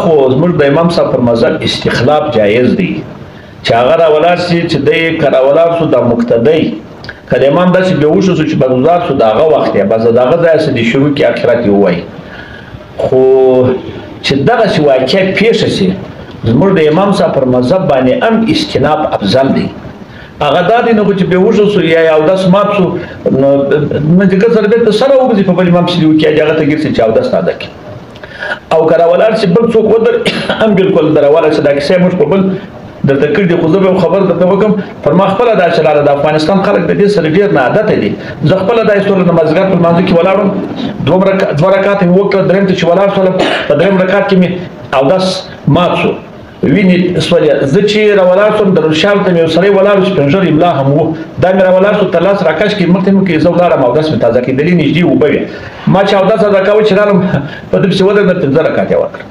خو زموږ د امام صاحب پر مذهب استخلاف جایز دی چې هغه راولاړ شي چې دی که راولاړ شو د مقتدی که د امام داسې بېهوشه شو چې بدګزار شو د هغه وخت یې بس د هغه ځایه څه د شروع کې آخرت یې ووایي خو چې دغسې واقع پېښه شي زموږ د امام صاحب پر مذهب باندې هم استناب افضل دی هغه دا دی نو چې بېهوشه شو یا اودس مات شو نو منځګر سره بېرته سره وګرځي په بل امام پسې دې وکړي هغه ته ګرځي چې اودس ادا کړي او که راولاړ شي بل څوک ودر هم بلکل د راولاړ شي دا کیسه موږ په بل درته کړي دي خو زه به یو خبر درته وکړم پر ما خپله دا چلاله د افغانستان خلک د دې سره ډېر ناعادته دي زه خپله دا ایستوله د مازدیګر په لمانځه کې ولاړم دوه رکعاته مې وکړل درېیم ته چې ولاړ شولم په درېیم رکعت کې مې اودس مات شو وینې سولې زه چې راولاړ شوم د شام ته مې یو سړی ولاړ و چې پنځر املا هم و دا مې راولاړ شو تر لاس راکش کې مخکې مې وکړې زه ولاړم اودس مې تازه کېدلې نږدې اوبه وې ما چې اودس ادا کاوه چې رالم په ده پسې ودرېدم پنځه رکعت یې وکړ